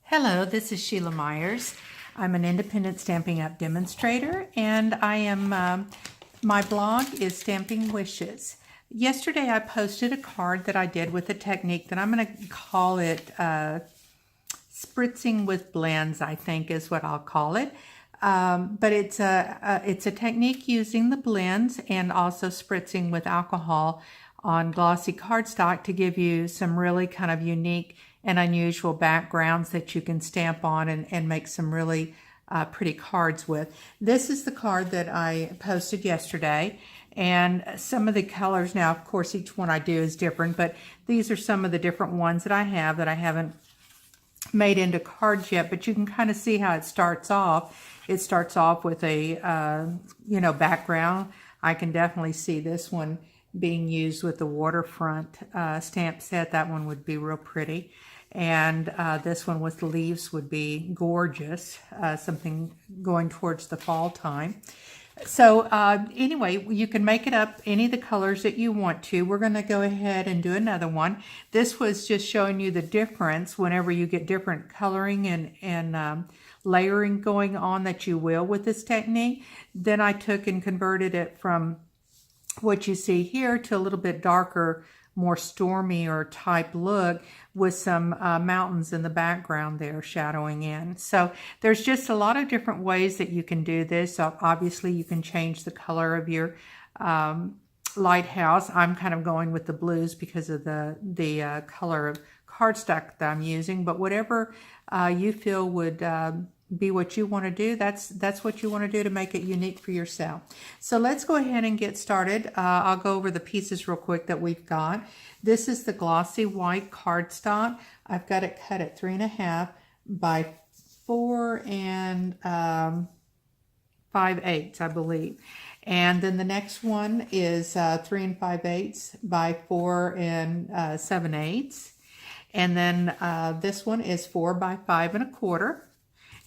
Hello, this is Sheila Myers. I'm an independent Stampin' Up demonstrator, and I am my blog is Stamping Wishes. Yesterday I posted a card that I did with a technique that I'm going to call it Spritzing with Blends, I think is what I'll call it. But it's a technique using the blends and also spritzing with alcohol on glossy cardstock to give you some really kind of unique and unusual backgrounds that you can stamp on and make some really pretty cards with. This is the card that I posted yesterday, and some of the colors, now of course each one I do is different, but these are some of the different ones that I haven't made into cards yet, but you can kind of see how it starts off. It starts off with a background. I can definitely see this one being used with the waterfront stamp set. That one would be real pretty. And this one with leaves would be gorgeous, something going towards the fall time. So anyway, you can make it up any of the colors that you want to. We're going to go ahead and do another one. This was just showing you the difference whenever you get different coloring and layering going on that you will with this technique. Then I took and converted it from what you see here to a little bit darker, more stormy or type look with some mountains in the background there shadowing in. So there's just a lot of different ways that you can do this. So obviously you can change the color of your lighthouse. I'm kind of going with the blues because of the color of cardstock that I'm using, but whatever you feel would be what you want to do, that's what you want to do to make it unique for yourself. So let's go ahead and get started. I'll go over the pieces real quick that we've got. This is the glossy white cardstock. I've got it cut at 3.5 by 4 5/8, I believe. And then the next one is 3 5/8 by 4 7/8. And then this one is 4 by 5 1/4.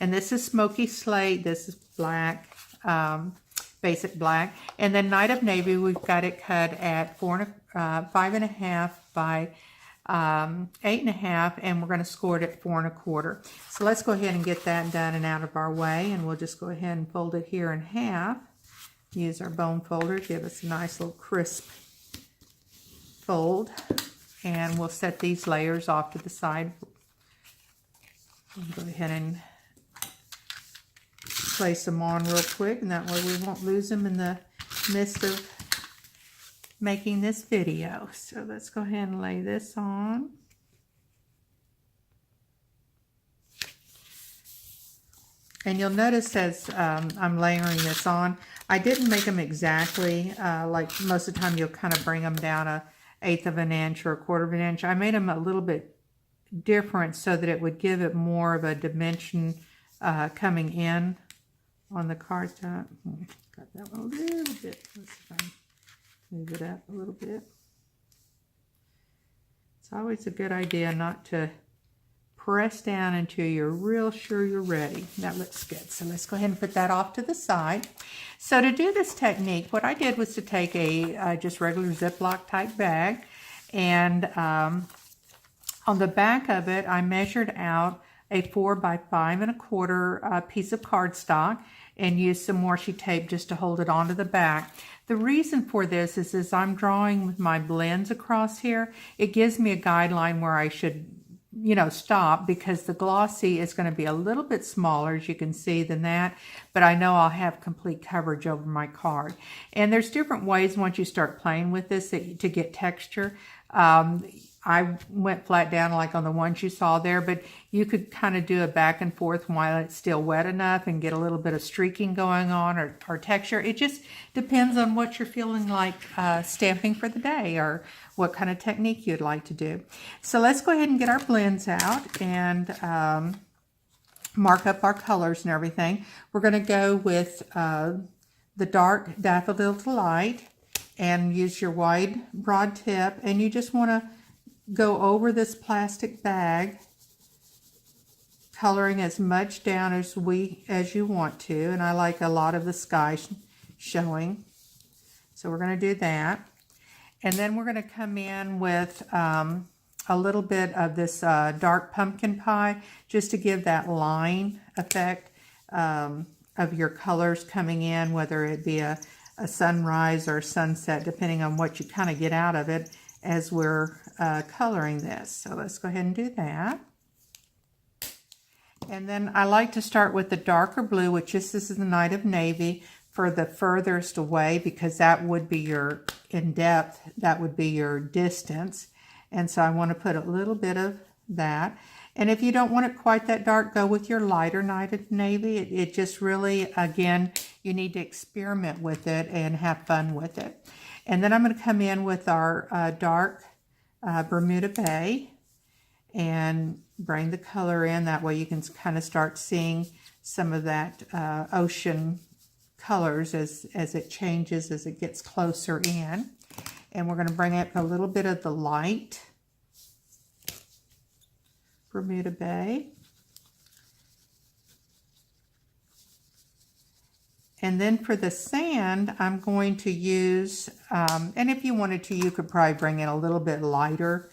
And this is Smoky Slate. This is black, basic black. And then Night of Navy, we've got it cut at 5.5 by 8.5, and we're going to score it at 4 1/4. So let's go ahead and get that done and out of our way, and we'll just go ahead and fold it here in half. Use our bone folder, give us a nice little crisp fold, and we'll set these layers off to the side. We'll go ahead and place them on real quick, and that way we won't lose them in the midst of making this video. So let's go ahead and lay this on. And you'll notice as I'm layering this on, I didn't make them exactly like most of the time you'll kind of bring them down 1/8 of an inch or 1/4 of an inch. I made them a little bit different so that it would give it more of a dimension coming in on the cardstock. Got that one a little bit. Let's see if I can move it up a little bit. It's always a good idea not to press down until you're real sure you're ready. That looks good. So let's go ahead and put that off to the side. So to do this technique, what I did was to take a just regular Ziploc type bag, and on the back of it, I measured out a 4 by 5 1/4 piece of cardstock and used some washi tape just to hold it onto the back. The reason for this is as I'm drawing with my blends across here, it gives me a guideline where I should, stop, because the glossy is going to be a little bit smaller, as you can see, than that, but I know I'll have complete coverage over my card. And there's different ways once you start playing with this to get texture. I went flat down like on the ones you saw there, but you could kind of do a back and forth while it's still wet enough and get a little bit of streaking going on or texture. It just depends on what you're feeling like stamping for the day or what kind of technique you'd like to do. So let's go ahead and get our blends out and mark up our colors and everything. We're going to go with the dark Daffodil Delight and use your wide broad tip, and you just want to go over this plastic bag, coloring as much down as you want to, and I like a lot of the sky showing, so we're going to do that. And then we're going to come in with a little bit of this dark pumpkin pie just to give that line effect of your colors coming in, whether it be a sunrise or sunset, depending on what you kind of get out of it as we're coloring this. So let's go ahead and do that. And then I like to start with the darker blue, which this is the Night of Navy, for the furthest away, because that would be your in depth, that would be your distance. And so I want to put a little bit of that. And if you don't want it quite that dark, go with your lighter Night of Navy. It just really, again, you need to experiment with it and have fun with it. And then I'm going to come in with our dark Bermuda Bay and bring the color in. That way you can kind of start seeing some of that ocean colors as it changes, as it gets closer in. And we're going to bring up a little bit of the light Bermuda Bay. And then for the sand, I'm going to use, and if you wanted to, you could probably bring in a little bit lighter,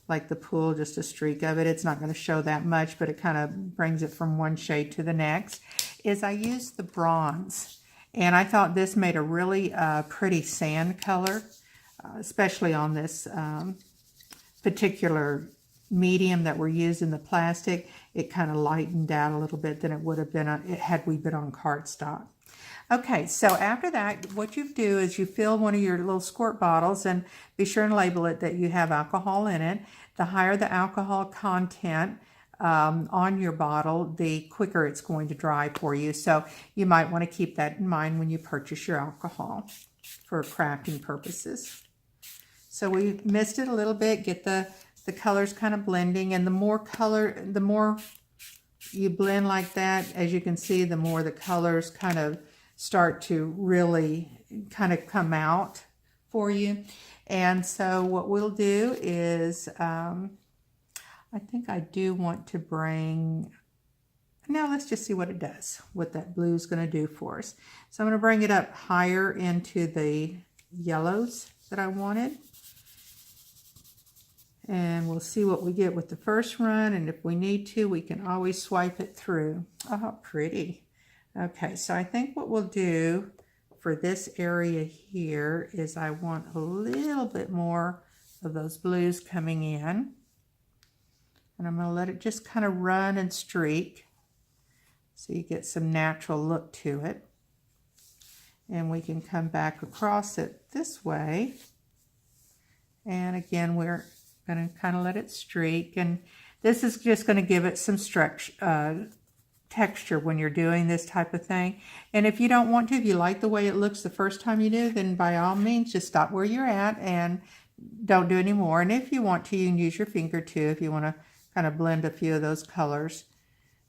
like the pool, just a streak of it. It's not going to show that much, but it kind of brings it from one shade to the next, is I used the bronze. And I thought this made a really pretty sand color, especially on this particular medium that we're using, the plastic. It kind of lightened out a little bit than it would have been had we been on cardstock. Okay, so after that, what you do is you fill one of your little squirt bottles, and be sure and label it that you have alcohol in it. The higher the alcohol content on your bottle, the quicker it's going to dry for you. So you might want to keep that in mind when you purchase your alcohol for crafting purposes. So we mixed it a little bit, get the colors kind of blending, and the more you blend like that, as you can see, the more the colors kind of start to really kind of come out for you. And so what we'll do is, I think I do want to bring, now let's just see what it does, what that blue is going to do for us. So I'm going to bring it up higher into the yellows that I wanted. And we'll see what we get with the first run, and if we need to, we can always swipe it through. Oh, how pretty. Okay, so I think what we'll do for this area here is I want a little bit more of those blues coming in. And I'm going to let it just kind of run and streak so you get some natural look to it. And we can come back across it this way. And again, we're going to kind of let it streak, and this is just going to give it some texture when you're doing this type of thing. And if you don't want to, if you like the way it looks the first time you do, then by all means just stop where you're at and don't do any more. And if you want to, you can use your finger too if you want to kind of blend a few of those colors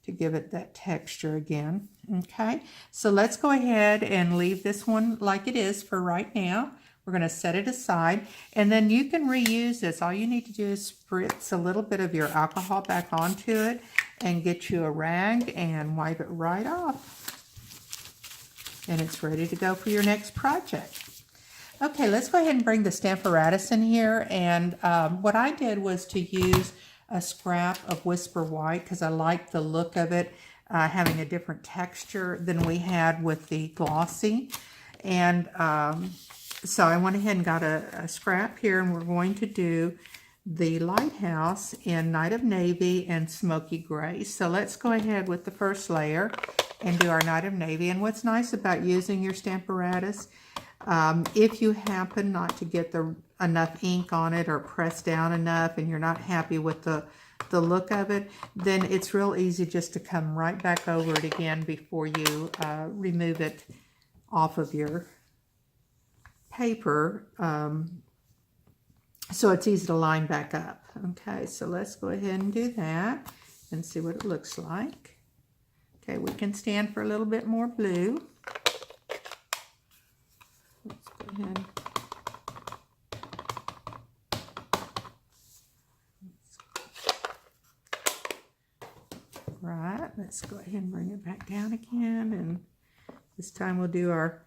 to give it that texture again. Okay, so let's go ahead and leave this one like it is for right now. We're going to set it aside, and then you can reuse this. All you need to do is spritz a little bit of your alcohol back onto it and get you a rag and wipe it right off. And it's ready to go for your next project. Okay, let's go ahead and bring the Stamparatus in here. And what I did was to use a scrap of Whisper White because I like the look of it, having a different texture than we had with the glossy. And so I went ahead and got a scrap here, and we're going to do the lighthouse in Night of Navy and Smoky Gray. So let's go ahead with the first layer and do our Night of Navy. And what's nice about using your Stamparatus, if you happen not to get enough ink on it or press down enough and you're not happy with the look of it, then it's real easy just to come right back over it again before you remove it off of your paper, so it's easy to line back up. Okay, so let's go ahead and do that and see what it looks like. Okay, we can stand for a little bit more blue. Let's go ahead. Right, let's go ahead and bring it back down again, and this time we'll do our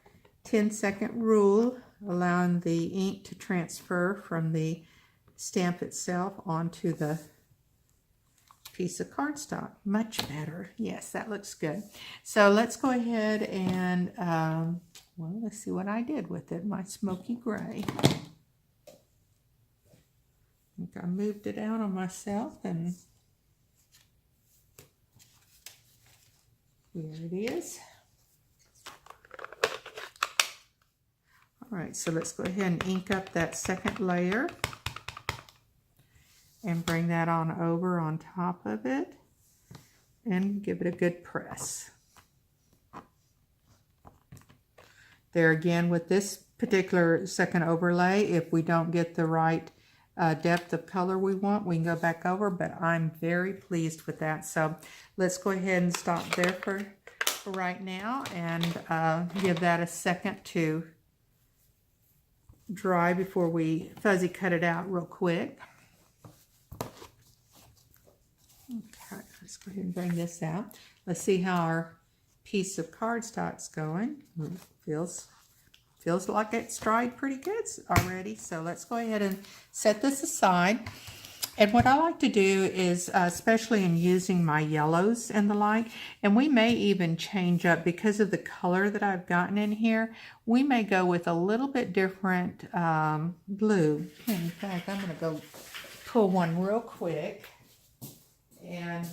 10-second rule, allowing the ink to transfer from the stamp itself onto the piece of cardstock. Much better. Yes, that looks good. So let's go ahead and, well, let's see what I did with it. My smoky gray. I think I moved it out on myself, and here it is. All right, so let's go ahead and ink up that second layer and bring that on over on top of it and give it a good press. There again, with this particular second overlay, if we don't get the right depth of color we want, we can go back over, but I'm very pleased with that. So let's go ahead and stop there for right now and give that a second to dry before we fuzzy cut it out real quick. Okay, let's go ahead and bring this out. Let's see how our piece of cardstock's going. Feels like it's dried pretty good already. So let's go ahead and set this aside. And what I like to do is, especially in using my yellows and the like, and we may even change up because of the color that I've gotten in here, we may go with a little bit different blue. In fact, I'm going to go pull one real quick and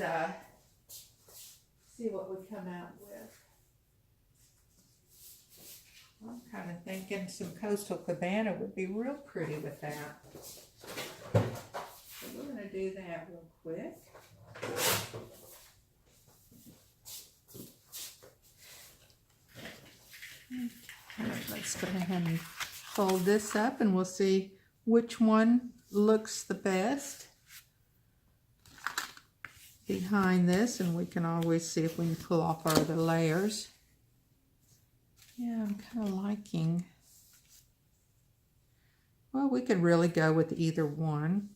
see what we come out with. I'm kind of thinking some Coastal Cabana would be real pretty with that. So we're going to do that real quick. Okay, let's go ahead and fold this up and we'll see which one looks the best behind this, and we can always see if we can pull off our other layers. Yeah, I'm kind of liking, well, we could really go with either one.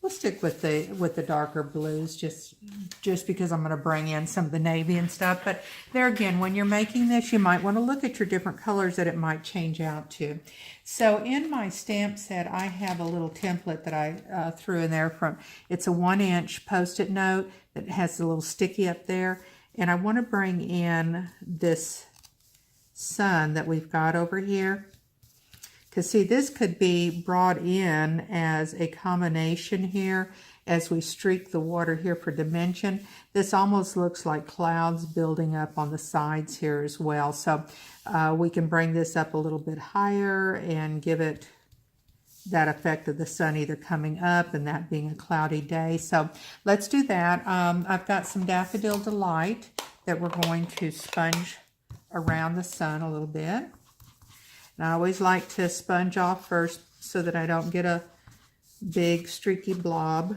We'll stick with the darker blues just because I'm going to bring in some of the navy and stuff. But there again, when you're making this, you might want to look at your different colors that it might change out to. So in my stamp set, I have a little template that I threw in there from, it's a 1-inch Post-it note that has a little sticky up there. And I want to bring in this sun that we've got over here. Because see, this could be brought in as a combination here as we streak the water here for dimension. This almost looks like clouds building up on the sides here as well. So we can bring this up a little bit higher and give it that effect of the sun either coming up and that being a cloudy day. So let's do that. I've got some Daffodil Delight that we're going to sponge around the sun a little bit. And I always like to sponge off first so that I don't get a big streaky blob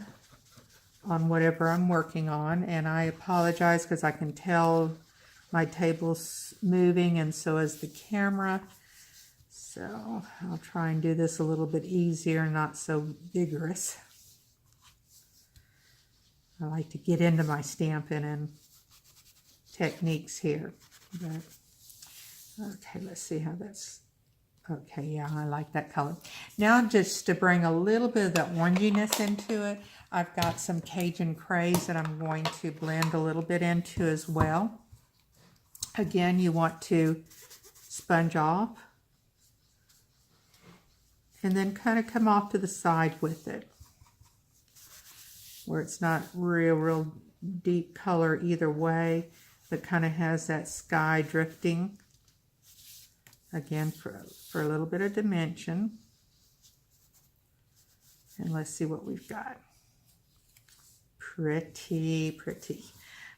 on whatever I'm working on. And I apologize because I can tell my table's moving and so is the camera. So I'll try and do this a little bit easier, not so vigorous. I like to get into my stamping and techniques here. But, okay, let's see how that's... Okay, yeah, I like that color. Now, just to bring a little bit of that oranginess into it, I've got some Cajun Craze that I'm going to blend a little bit into as well. Again, you want to sponge off and then kind of come off to the side with it where it's not real deep color either way, but kind of has that sky drifting. Again, for a little bit of dimension. And let's see what we've got. Pretty.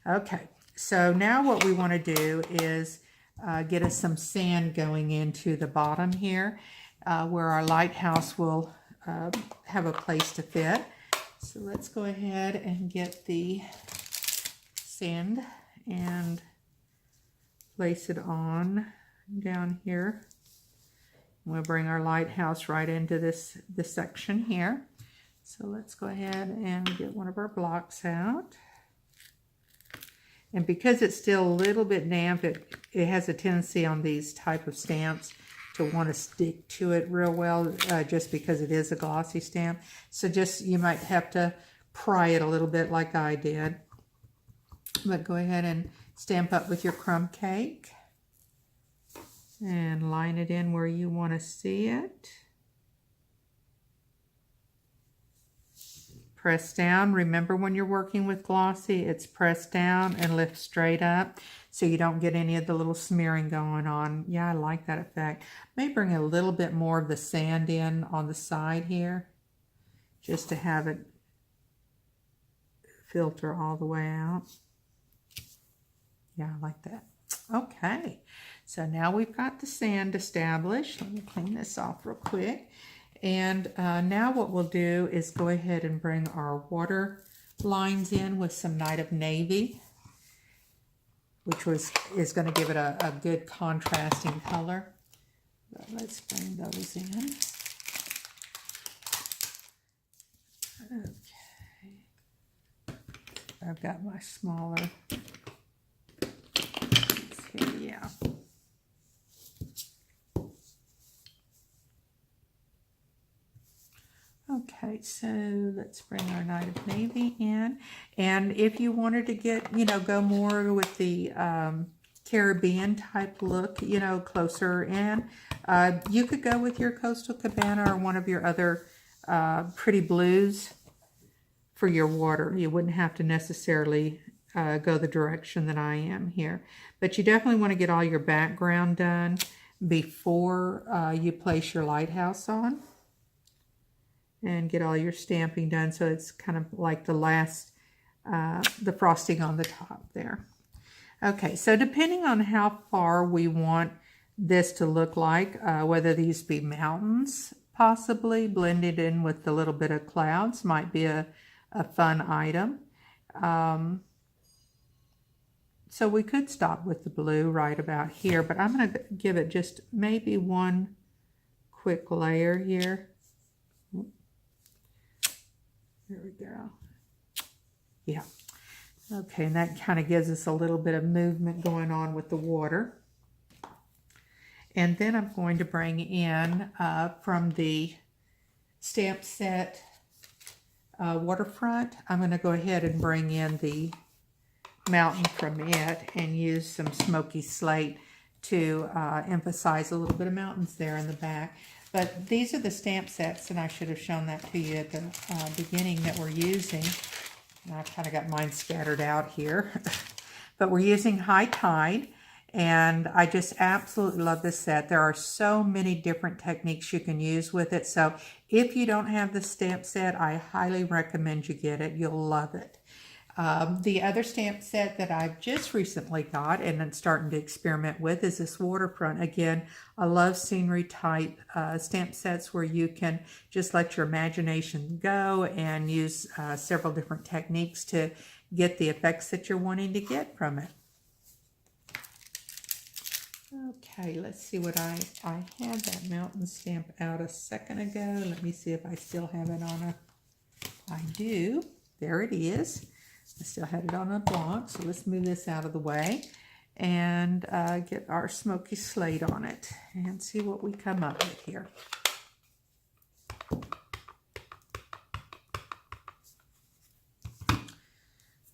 Okay, so now what we want to do is get us some sand going into the bottom here, where our lighthouse will have a place to fit. So let's go ahead and get the sand and place it on down here. We'll bring our lighthouse right into this section here. So let's go ahead and get one of our blocks out. And because it's still a little bit damp, it has a tendency on these type of stamps to want to stick to it real well, just because it is a glossy stamp. So just, you might have to pry it a little bit like I did. But go ahead and stamp up with your crumb cake and line it in where you want to see it. Press down. Remember, when you're working with glossy, it's press down and lift straight up so you don't get any of the little smearing going on. Yeah, I like that effect. May bring a little bit more of the sand in on the side here just to have it filter all the way out. Yeah, I like that. Okay, so now we've got the sand established. Let me clean this off real quick. And now what we'll do is go ahead and bring our water lines in with some Night of Navy, which is going to give it a good contrasting color. But let's bring those in. Okay. I've got my smaller. Yeah. Okay, so let's bring our Night of Navy in. And if you wanted to get, go more with the Caribbean type look, closer in, you could go with your Coastal Cabana or one of your other pretty blues for your water. You wouldn't have to necessarily go the direction that I am here. But you definitely want to get all your background done before you place your lighthouse on. And get all your stamping done so it's kind of like the last, the frosting on the top there. Okay, so depending on how far we want this to look like, whether these be mountains, possibly blended in with a little bit of clouds, might be a fun item. So we could stop with the blue right about here, but I'm going to give it just maybe one quick layer here. There we go. Yeah. Okay, and that kind of gives us a little bit of movement going on with the water. And then I'm going to bring in from the stamp set Waterfront, I'm going to go ahead and bring in the mountain from it and use some smoky slate to emphasize a little bit of mountains there in the back. But these are the stamp sets, and I should have shown that to you at the beginning that we're using. And I've kind of got mine scattered out here. But we're using High Tide, and I just absolutely love this set. There are so many different techniques you can use with it. So if you don't have the stamp set, I highly recommend you get it. You'll love it. The other stamp set that I've just recently got and I'm starting to experiment with is this Waterfront. Again, I love scenery type stamp sets where you can just let your imagination go and use several different techniques to get the effects that you're wanting to get from it. Okay, let's see what I had that mountain stamp out a second ago. Let me see if I still have it on I do. There it is. I still had it on a block, so let's move this out of the way and get our smoky slate on it and see what we come up with here.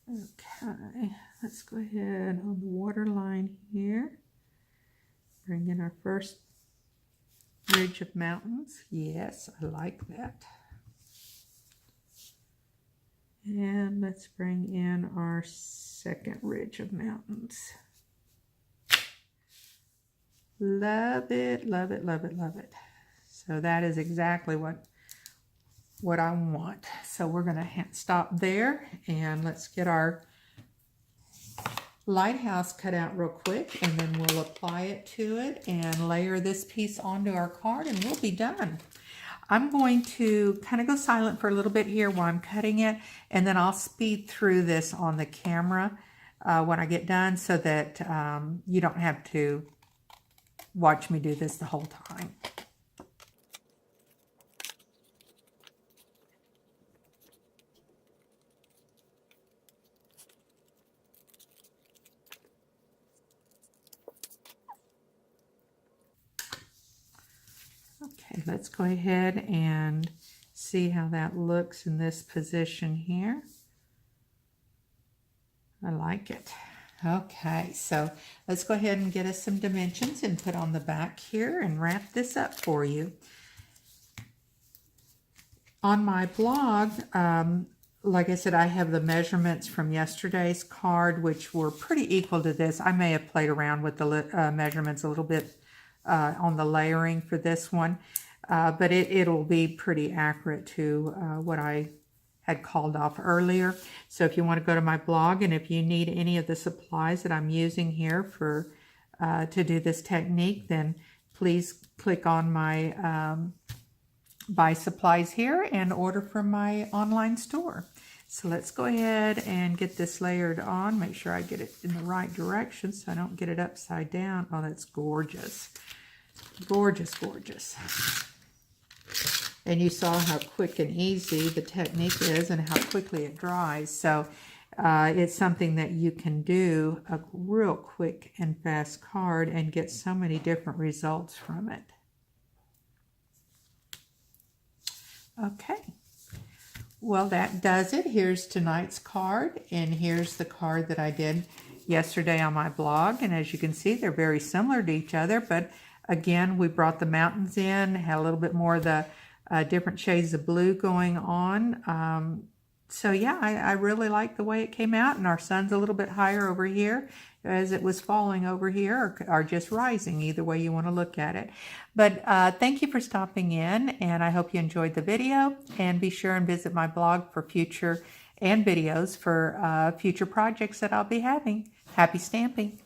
Okay, let's go ahead on the water line here. Bring in our first ridge of mountains. Yes, I like that. And let's bring in our second ridge of mountains. Love it, love it, love it, love it. So that is exactly what I want. So we're going to stop there and let's get our lighthouse cut out real quick, and then we'll apply it to it and layer this piece onto our card and we'll be done. I'm going to kind of go silent for a little bit here while I'm cutting it, and then I'll speed through this on the camera when I get done so that you don't have to watch me do this the whole time. Okay, let's go ahead and see how that looks in this position here. I like it. Okay, so let's go ahead and get us some dimensions and put on the back here and wrap this up for you. On my blog, like I said, I have the measurements from yesterday's card, which were pretty equal to this. I may have played around with the measurements a little bit on the layering for this one, but it'll be pretty accurate to what I had called off earlier. So if you want to go to my blog, and if you need any of the supplies that I'm using here for to do this technique, then please click on my buy supplies here and order from my online store. So let's go ahead and get this layered on. Make sure I get it in the right direction so I don't get it upside down. Oh, that's gorgeous. Gorgeous, gorgeous. And you saw how quick and easy the technique is and how quickly it dries. So it's something that you can do a real quick and fast card and get so many different results from it. Okay, well, that does it. Here's tonight's card, and here's the card that I did yesterday on my blog. And as you can see, they're very similar to each other, but again, we brought the mountains in, had a little bit more of the different shades of blue going on. So yeah, I really like the way it came out, and our sun's a little bit higher over here as it was falling over here, or just rising, either way you want to look at it. But thank you for stopping in, and I hope you enjoyed the video, and be sure and visit my blog for future and videos for future projects that I'll be having. Happy stamping!